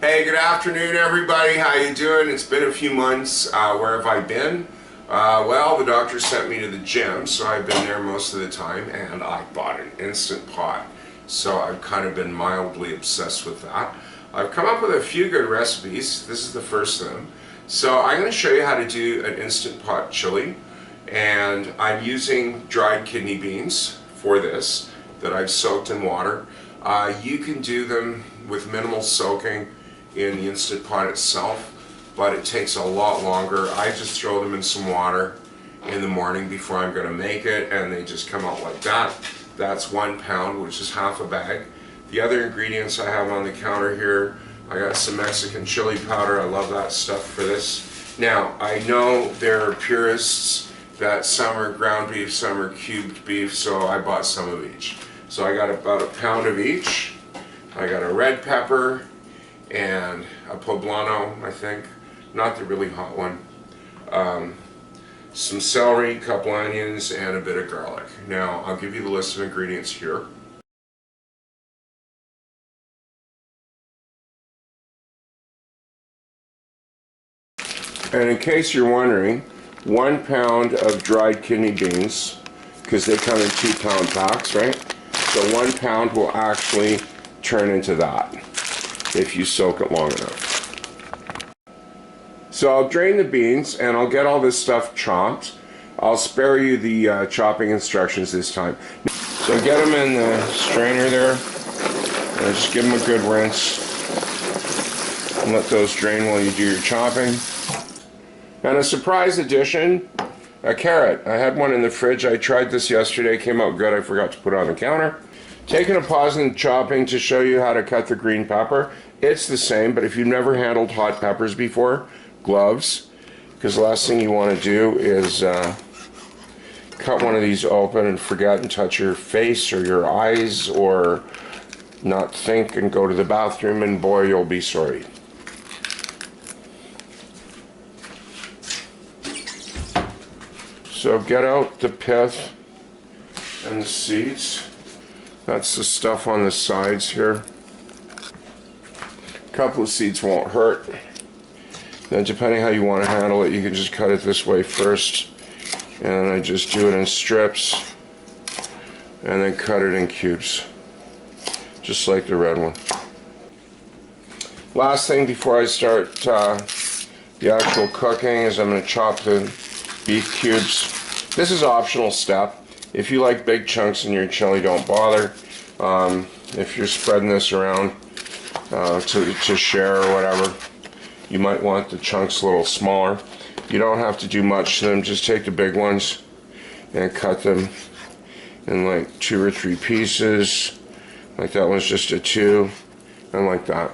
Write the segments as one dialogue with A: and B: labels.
A: Hey, good afternoon, everybody. How you doing? It's been a few months. Where have I been? Well, the doctor sent me to the gym, so I've been there most of the time, and I bought an Instant Pot. So I've kind of been mildly obsessed with that. I've come up with a few good recipes. This is the first of them. So I'm going to show you how to do an Instant Pot chili, and I'm using dried kidney beans for this that I've soaked in water. You can do them with minimal soaking in the Instant Pot itself, but it takes a lot longer. I just throw them in some water in the morning before I'm going to make it, and they just come out like that. That's 1 pound, which is half a bag. The other ingredients I have on the counter here, I got some Mexican chili powder. I love that stuff for this. Now, I know there are purists that some are ground beef, some are cubed beef, so I bought some of each. So I got about a pound of each. I got a red pepper and a poblano, I think, not the really hot one. Some celery, a couple onions, and a bit of garlic. Now, I'll give you the list of ingredients here. And in case you're wondering, 1 pound of dried kidney beans, because they come in 2-pound packs, right? So 1 pound will actually turn into that if you soak it long enough. So I'll drain the beans and I'll get all this stuff chopped. I'll spare you the chopping instructions this time. So get them in the strainer there and just give them a good rinse and let those drain while you do your chopping. And a surprise addition, a carrot. I had one in the fridge. I tried this yesterday, came out good. I forgot to put it on the counter. Taking a pause in chopping to show you how to cut the green pepper. It's the same, but if you've never handled hot peppers before, gloves, because the last thing you want to do is cut one of these open and forget and touch your face or your eyes or not think and go to the bathroom, and boy, you'll be sorry. So get out the pith and the seeds. That's the stuff on the sides here. A couple of seeds won't hurt. Then depending how you want to handle it, you can just cut it this way first. And I just do it in strips. And then cut it in cubes. Just like the red one. Last thing before I start the actual cooking is I'm going to chop the beef cubes. This is an optional step. If you like big chunks in your chili, don't bother. If you're spreading this around to share or whatever, you might want the chunks a little smaller. You don't have to do much to them. Just take the big ones and cut them in like 2 or 3 pieces. Like that one's just a 2, and like that.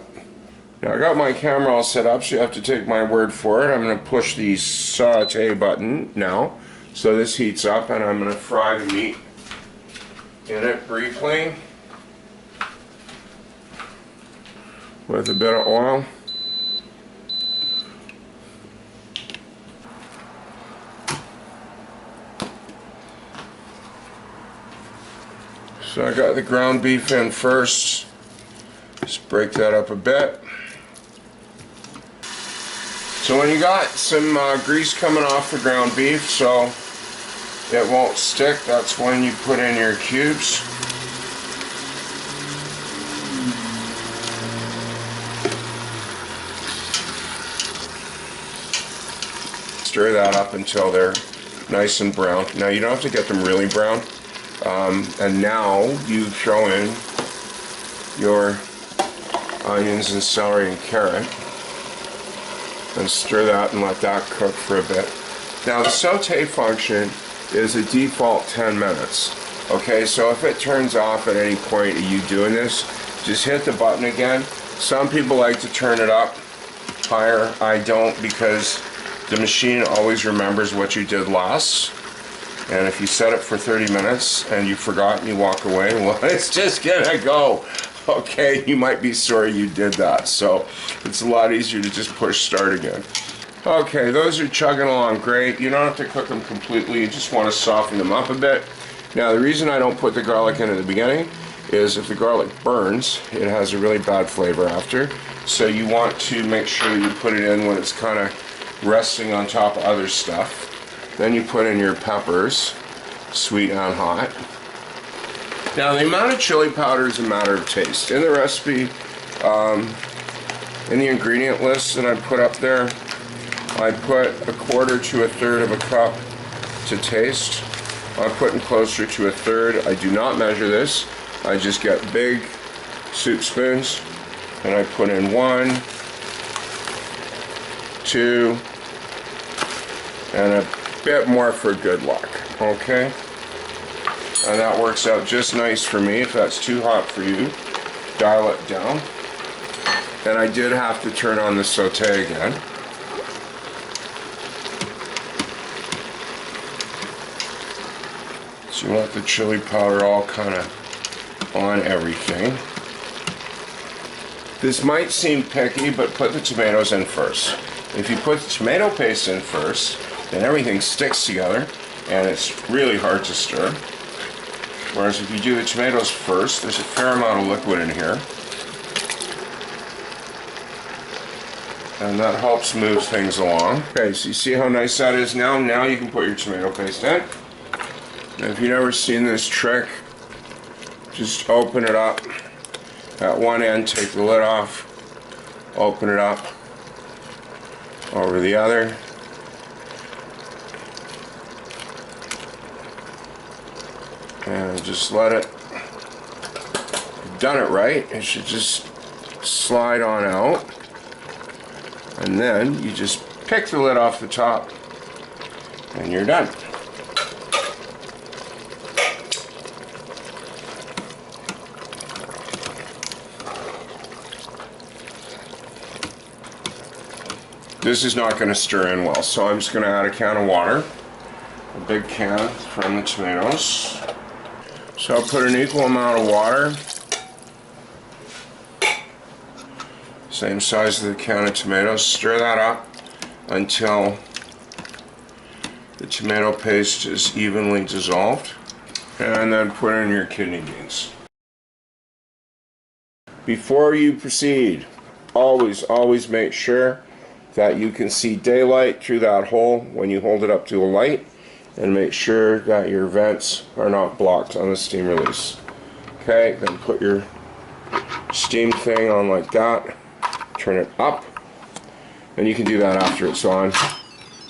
A: Now I got my camera all set up, so you have to take my word for it. I'm going to push the saute button now. So this heats up, and I'm going to fry the meat in it briefly with a bit of oil. So I got the ground beef in first. Just break that up a bit. So when you got some grease coming off the ground beef, so it won't stick, that's when you put in your cubes. Stir that up until they're nice and brown. Now you don't have to get them really brown. And now you throw in your onions and celery and carrot and stir that and let that cook for a bit. Now the saute function is a default 10 minutes. Okay, so if it turns off at any point of you doing this, just hit the button again. Some people like to turn it up higher. I don't, because the machine always remembers what you did last. And if you set it for 30 minutes and you forgot and you walk away, well, it's just gonna go. Okay, you might be sorry you did that. So it's a lot easier to just push start again. Okay, those are chugging along great. You don't have to cook them completely. You just want to soften them up a bit. Now, the reason I don't put the garlic in at the beginning is if the garlic burns, it has a really bad flavor after. So you want to make sure you put it in when it's kind of resting on top of other stuff. Then you put in your peppers, sweet and hot. Now the amount of chili powder is a matter of taste. In the recipe, in the ingredient list that I put up there, I put 1/4 to 1/3 of a cup to taste. I'm putting closer to 1/3. I do not measure this. I just get big soup spoons and I put in 1, 2, and a bit more for good luck, okay? And that works out just nice for me. If that's too hot for you, dial it down. And I did have to turn on the saute again. So you want the chili powder all kind of on everything. This might seem picky, but put the tomatoes in first. If you put the tomato paste in first, then everything sticks together and it's really hard to stir. Whereas if you do the tomatoes first, there's a fair amount of liquid in here. And that helps move things along. Okay, so you see how nice that is now? Now you can put your tomato paste in. And if you've never seen this trick, just open it up. At one end, take the lid off, open it up over the other. And just let it, you've done it right, it should just slide on out. And then you just pick the lid off the top and you're done. This is not going to stir in well, so I'm just going to add a can of water, a big can from the tomatoes. So I'll put an equal amount of water, same size as the can of tomatoes. Stir that up until the tomato paste is evenly dissolved, and then put in your kidney beans. Before you proceed, always make sure that you can see daylight through that hole when you hold it up to a light, and make sure that your vents are not blocked on the steam release. Okay, then put your steam thing on like that, turn it up, and you can do that after it's on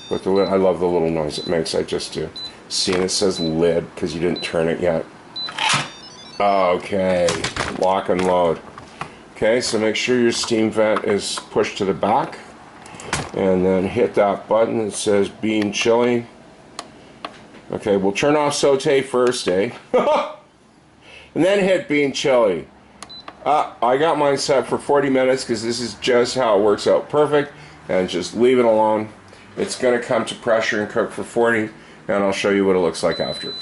A: with the lid. I love the little noise it makes. I just do. See, and it says lid because you didn't turn it yet. Okay, lock and load. Okay, so make sure your steam vent is pushed to the back, and then hit that button that says bean chili. Okay, we'll turn off saute first, eh? And then hit bean chili. I got mine set for 40 minutes because this is just how it works out perfect, and just leave it alone. It's going to come to pressure and cook for 40, and I'll show you what it looks like after.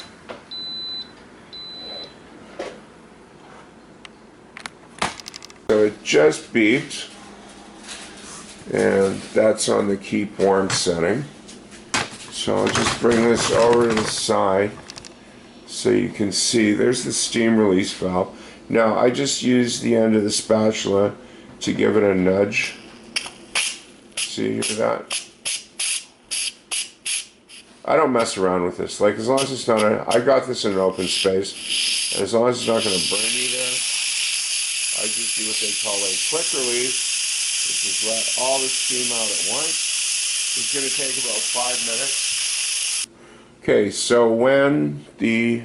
A: So it just beeped, and that's on the keep warm setting. So I'll just bring this over to the side so you can see there's the steam release valve. Now I just use the end of the spatula to give it a nudge. See, hear that? I don't mess around with this. Like, as long as it's not I got this in an open space, and as long as it's not going to burn me there, I just do what they call a quick release, which is let all the steam out at once. It's going to take about 5 minutes. Okay, so when the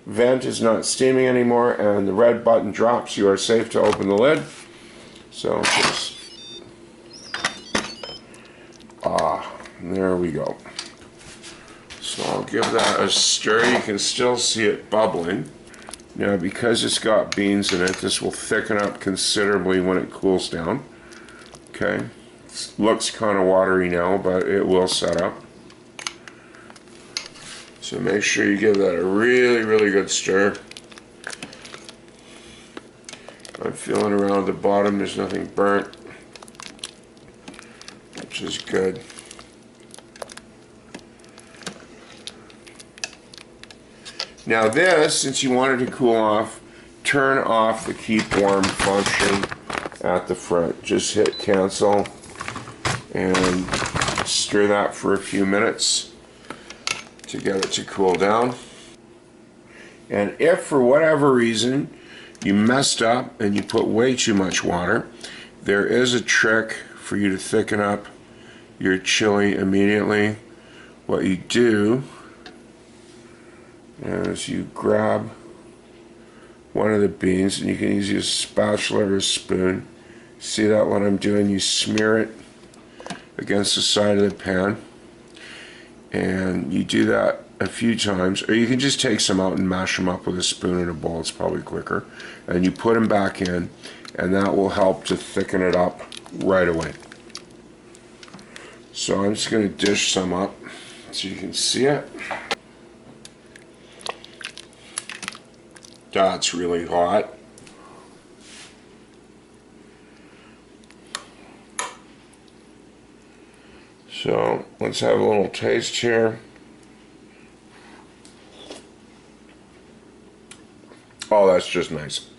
A: vent is not steaming anymore and the red button drops, you are safe to open the lid. So just, there we go. So I'll give that a stir. You can still see it bubbling. Now, because it's got beans in it, this will thicken up considerably when it cools down. Okay, it looks kind of watery now, but it will set up. So make sure you give that a really good stir. I'm feeling around the bottom, there's nothing burnt, which is good. Now this, since you want it to cool off, turn off the keep warm function at the front. Just hit cancel and stir that for a few minutes to get it to cool down. And if for whatever reason you messed up and you put way too much water, there is a trick for you to thicken up your chili immediately. What you do is you grab one of the beans, and you can use a spatula or a spoon. See that what I'm doing? You smear it against the side of the pan, and you do that a few times, or you can just take some out and mash them up with a spoon in a bowl. It's probably quicker. And you put them back in, and that will help to thicken it up right away. So I'm just going to dish some up so you can see it. That's really hot. So let's have a little taste here. Oh, that's just nice.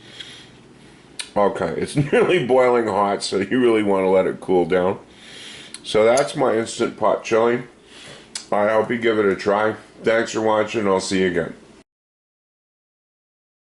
A: Okay, it's nearly boiling hot, so you really want to let it cool down. So that's my Instant Pot chili. I hope you give it a try. Thanks for watching, I'll see you again.